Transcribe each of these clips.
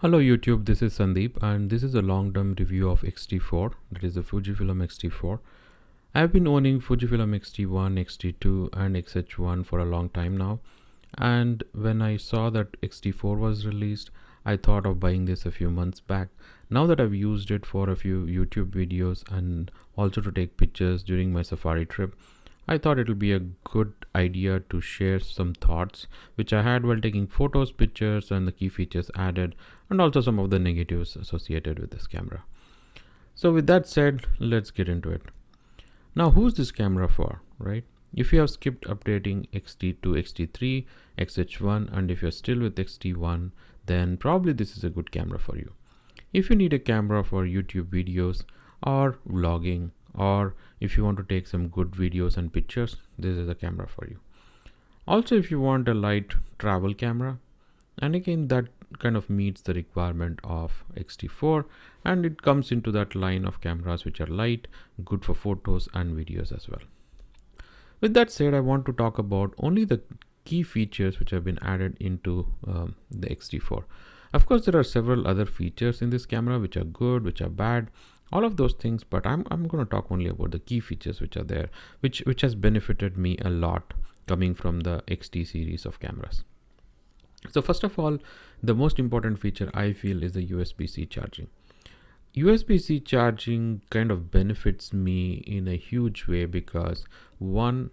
Hello YouTube, this is Sandeep and this is a long-term review of XT-4, that is the Fujifilm XT-4. I've been owning Fujifilm XT1, XT2 and XH1 for a long time now, and when I saw that XT-4 was released, I thought of buying this a few months back. Now that I've used it for a few YouTube videos and also to take pictures during my safari trip, I thought it would be a good idea to share some thoughts which I had while taking photos, pictures and the key features added, and also some of the negatives associated with this camera. So with that said, let's get into it. Now who's this camera for, right? If you have skipped updating XT2, XT3, XH1 and if you're still with XT1, then probably this is a good camera for you. If you need a camera for YouTube videos or vlogging, or if you want to take some good videos and pictures, this is a camera for you. Also, if you want a light travel camera, and again that kind of meets the requirement of XT4, and it comes into that line of cameras which are light, good for photos and videos as well. With that said, I want to talk about only the key features which have been added into the XT4. Of course, there are several other features in this camera which are good, which are bad, all of those things, but I'm going to talk only about the key features which are there, which has benefited me a lot coming from the XT series of cameras. So first of all, the most important feature I feel is the USB-C charging. USB-C charging kind of benefits me in a huge way because one,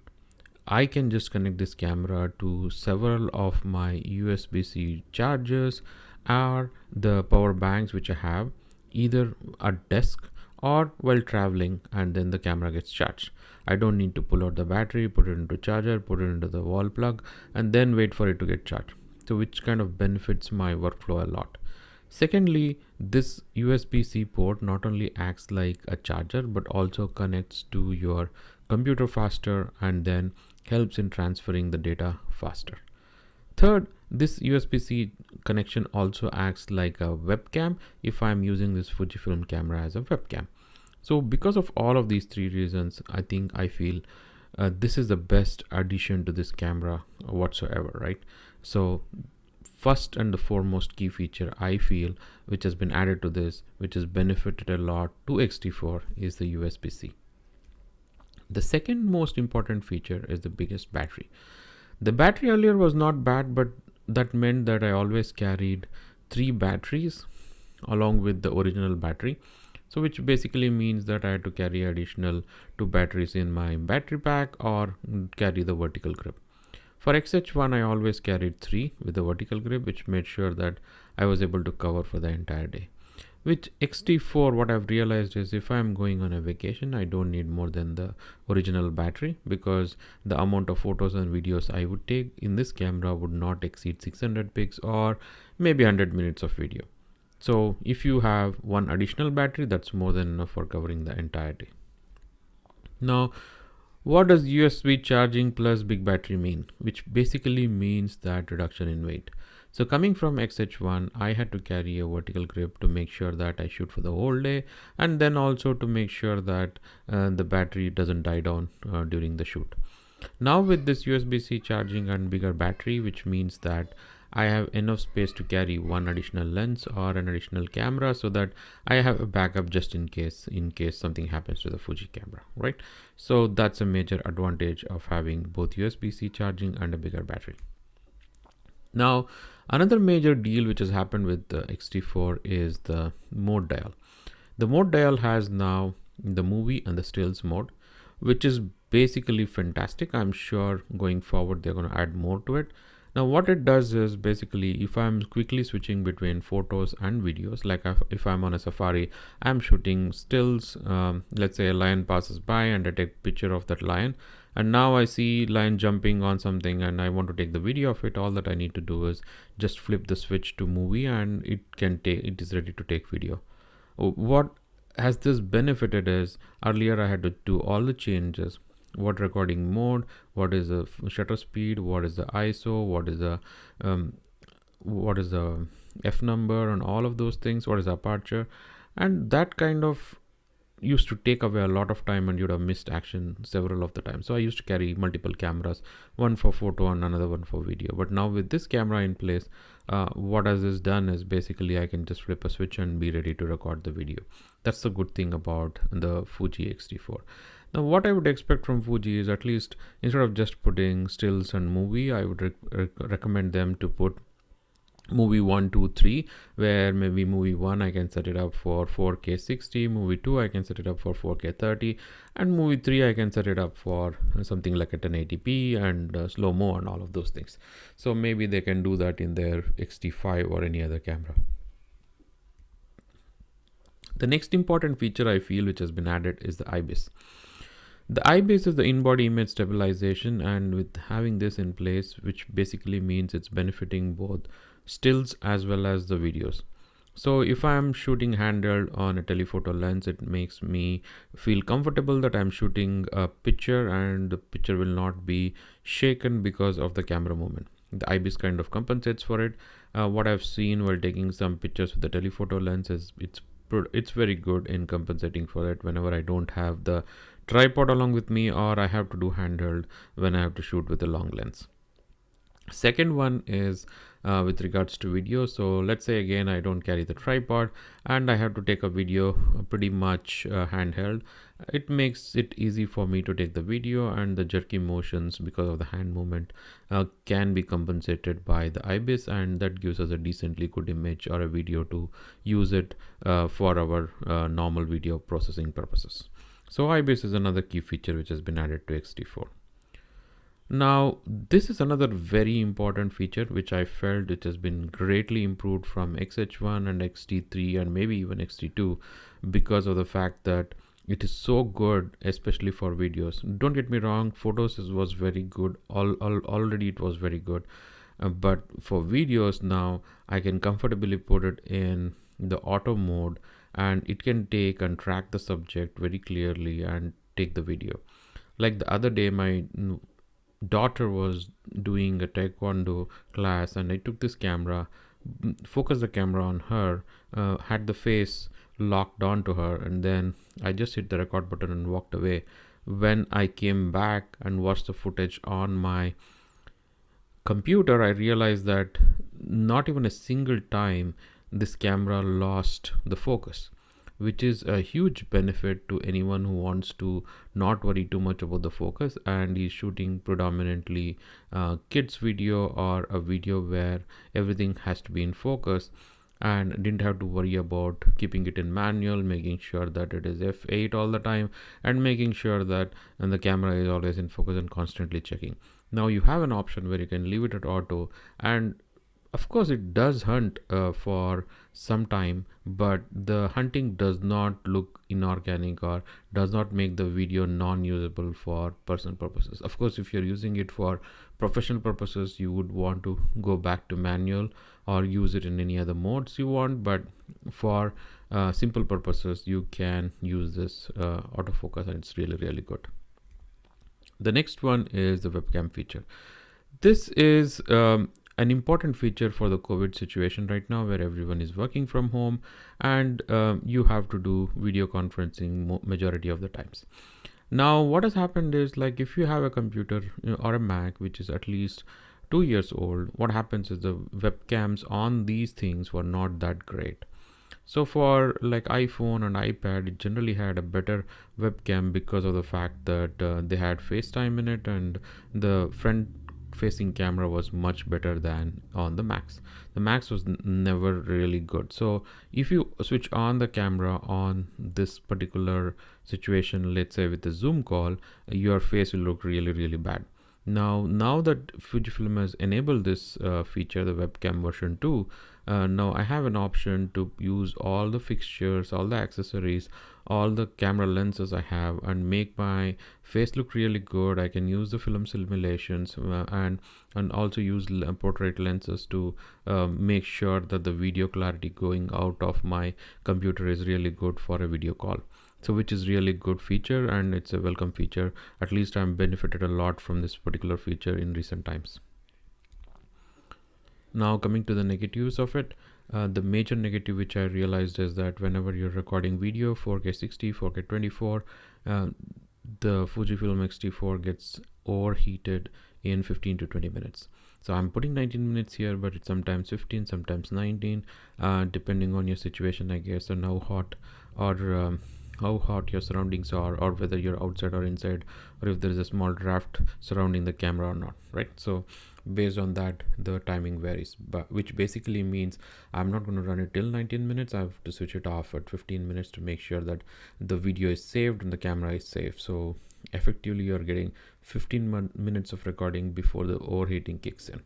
I can just connect this camera to several of my USB-C chargers or the power banks which I have either at desk or while traveling, and then the camera gets charged. I don't need to pull out the battery, put it into charger, put it into the wall plug and then wait for it to get charged. So which kind of benefits my workflow a lot. Secondly, this USB-C port not only acts like a charger but also connects to your computer faster and then helps in transferring the data faster. Third, this USB-C connection also acts like a webcam if I'm using this Fujifilm camera as a webcam. So because of all of these three reasons, I feel this is the best addition to this camera whatsoever, right? So first and the foremost key feature I feel which has been added to this, which has benefited a lot to XT4, is the USB-C. The second most important feature is the biggest battery. The battery earlier was not bad, but that meant that I always carried 3 batteries along with the original battery. So which basically means that I had to carry additional 2 batteries in my battery pack or carry the vertical grip. For XH1, I always carried 3 with the vertical grip, which made sure that I was able to cover for the entire day. With XT4, what I've realized is if I'm going on a vacation, I don't need more than the original battery because the amount of photos and videos I would take in this camera would not exceed 600 pics or maybe 100 minutes of video. So if you have one additional battery, that's more than enough for covering the entire day. Now, what does USB charging plus big battery mean? Which basically means that reduction in weight. So coming from XH1, I had to carry a vertical grip to make sure that I shoot for the whole day, and then also to make sure that the battery doesn't die down during the shoot. Now with this USB-C charging and bigger battery, which means that I have enough space to carry one additional lens or an additional camera so that I have a backup just in case something happens to the Fuji camera, right? So that's a major advantage of having both USB-C charging and a bigger battery. Now, another major deal which has happened with the XT4 is the mode dial. The mode dial has now the movie and the stills mode, which is basically fantastic. I'm sure going forward they're going to add more to it. Now what it does is basically if I'm quickly switching between photos and videos, like if I'm on a safari, I'm shooting stills, let's say a lion passes by and I take a picture of that lion, and now I see lion jumping on something and I want to take the video of it. All that I need to do is just flip the switch to movie and it is ready to take video. What has this benefited is earlier I had to do all the changes. What recording mode, what is the shutter speed, what is the ISO, what is the f number and all of those things, what is the aperture, and that kind of used to take away a lot of time and you'd have missed action several of the time. So I used to carry multiple cameras, one for photo and another one for video. But now with this camera in place, What has this done is basically I can just flip a switch and be ready to record the video. That's the good thing about the Fuji X-T4. Now what I would expect from Fuji is, at least instead of just putting stills and movie, I would recommend them to put movie 1, 2, 3, where maybe movie 1 I can set it up for 4K 60, movie 2 I can set it up for 4K 30, and movie 3 I can set it up for something like a 1080p and slow-mo and all of those things. So maybe they can do that in their XT5 or any other camera. The next important feature I feel which has been added is the IBIS. The IBIS is the in-body image stabilization, and with having this in place, which basically means it's benefiting both stills as well as the videos. So if I'm shooting handheld on a telephoto lens, it makes me feel comfortable that I'm shooting a picture and the picture will not be shaken because of the camera movement. The IBIS kind of compensates for it. What I've seen while taking some pictures with the telephoto lens is it's very good in compensating for it whenever I don't have the tripod along with me, or I have to do handheld when I have to shoot with a long lens. Second one is with regards to video. So let's say again I don't carry the tripod and I have to take a video pretty much handheld. It makes it easy for me to take the video, and the jerky motions because of the hand movement can be compensated by the IBIS, and that gives us a decently good image or a video to use it for our normal video processing purposes. So IBIS is another key feature which has been added to X-T4. Now, this is another very important feature which I felt it has been greatly improved from XH1 and XT3 and maybe even XT2, because of the fact that it is so good, especially for videos. Don't get me wrong, photos was very good. Already it was very good. But for videos now, I can comfortably put it in the auto mode, and it can take and track the subject very clearly and take the video. Like the other day, my daughter was doing a taekwondo class, and I took this camera, focused the camera on her, had the face locked onto her, and then I just hit the record button and walked away. When I came back and watched the footage on my computer, I realized that not even a single time this camera lost the focus, which is a huge benefit to anyone who wants to not worry too much about the focus and is shooting predominantly kids video or a video where everything has to be in focus, and didn't have to worry about keeping it in manual, making sure that it is f8 all the time, and making sure that the camera is always in focus and constantly checking. Now you have an option where you can leave it at auto, and of course it does hunt for some time, but the hunting does not look inorganic or does not make the video non-usable for personal purposes. Of course, if you're using it for professional purposes, you would want to go back to manual or use it in any other modes you want, but for simple purposes you can use this autofocus, and it's really good. The next one is the webcam feature. This is an important feature for the COVID situation right now, where everyone is working from home and you have to do video conferencing majority of the times. Now what has happened is, like, if you have a computer or a Mac which is at least 2 years old, what happens is the webcams on these things were not that great. So for like iPhone and iPad, it generally had a better webcam because of the fact that they had FaceTime in it, and the front facing camera was much better than on the Macs. The Macs was never really good. So if you switch on the camera on this particular situation, let's say with the Zoom call, your face will look really bad. Now that Fujifilm has enabled this feature, the webcam version 2, now I have an option to use all the fixtures, all the accessories, all the camera lenses I have, and make my face look really good. I can use the film simulations and also use portrait lenses to make sure that the video clarity going out of my computer is really good for a video call. So which is really good feature, and it's a welcome feature. At least I'm benefited a lot from this particular feature in recent times. Now coming to the negatives of it, the major negative which I realized is that whenever you're recording video 4K 60, 4K 24, the Fujifilm X-T4 gets overheated in 15 to 20 minutes. So I'm putting 19 minutes here, but it's sometimes 15, sometimes 19, depending on your situation, I guess, and how hot your surroundings are, or whether you're outside or inside, or if there is a small draft surrounding the camera or not, right? So based on that, the timing varies, but which basically means I'm not going to run it till 19 minutes. I have to switch it off at 15 minutes to make sure that the video is saved and the camera is safe. So effectively you're getting 15 minutes of recording before the overheating kicks in.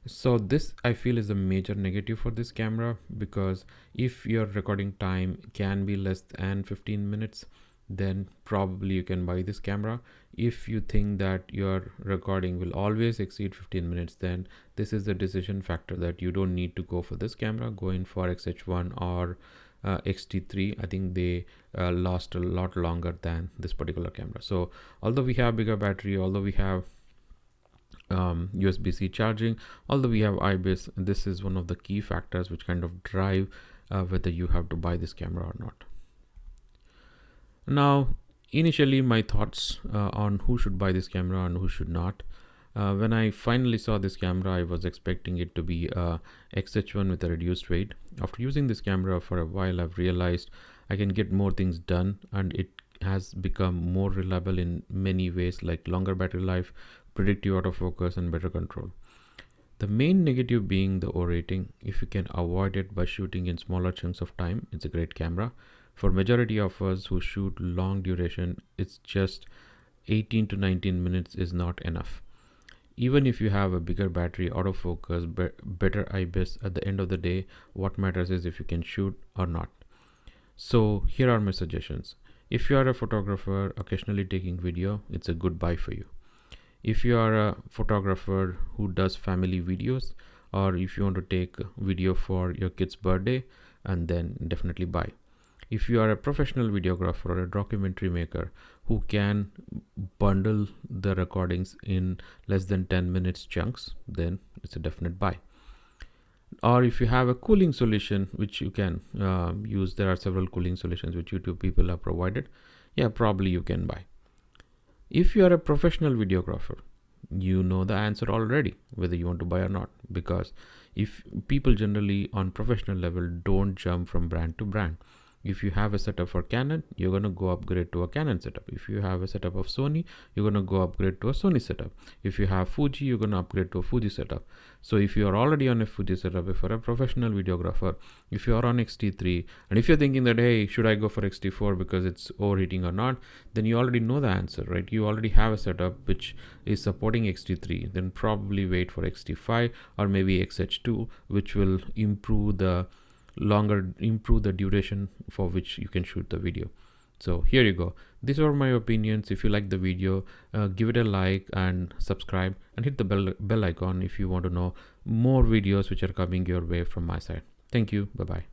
So this I feel is a major negative for this camera, because if your recording time can be less than 15 minutes, then probably you can buy this camera. If you think that your recording will always exceed 15 minutes, then this is the decision factor that you don't need to go for this camera. Go in for XH1 or XT3. I think they last a lot longer than this particular camera. So although we have bigger battery, although we have USB-C charging, although we have IBIS, this is one of the key factors which kind of drive whether you have to buy this camera or not. Now, initially my thoughts on who should buy this camera and who should not. When I finally saw this camera, I was expecting it to be a XH1 with a reduced weight. After using this camera for a while, I've realized I can get more things done, and it has become more reliable in many ways, like longer battery life, predictive autofocus, and better control. The main negative being the overheating. If you can avoid it by shooting in smaller chunks of time, it's a great camera. For majority of us who shoot long duration, it's just 18 to 19 minutes is not enough. Even if you have a bigger battery, autofocus, better IBIS, at the end of the day, what matters is if you can shoot or not. So here are my suggestions. If you are a photographer occasionally taking video, it's a good buy for you. If you are a photographer who does family videos, or if you want to take video for your kid's birthday, and then definitely buy. If you are a professional videographer or a documentary maker who can bundle the recordings in less than 10 minutes chunks, then it's a definite buy. Or if you have a cooling solution which you can use, there are several cooling solutions which YouTube people have provided, yeah, probably you can buy. If you are a professional videographer, you know the answer already, whether you want to buy or not, because if people generally on professional level don't jump from brand to brand. If you have a setup for Canon, you're going to go upgrade to a Canon setup. If you have a setup of Sony, you're going to go upgrade to a Sony setup. If you have Fuji, you're going to upgrade to a Fuji setup. So if you are already on a Fuji setup, if you're a professional videographer, if you are on XT3, and if you're thinking that, hey, should I go for XT4 because it's overheating or not, then you already know the answer, right? You already have a setup which is supporting XT3, then probably wait for XT5 or maybe XH2, which will improve the duration for which you can shoot the video. So here you go. These are my opinions. If you like the video, give it a like and subscribe, and hit the bell icon if you want to know more videos which are coming your way from my side. Thank you. Bye bye.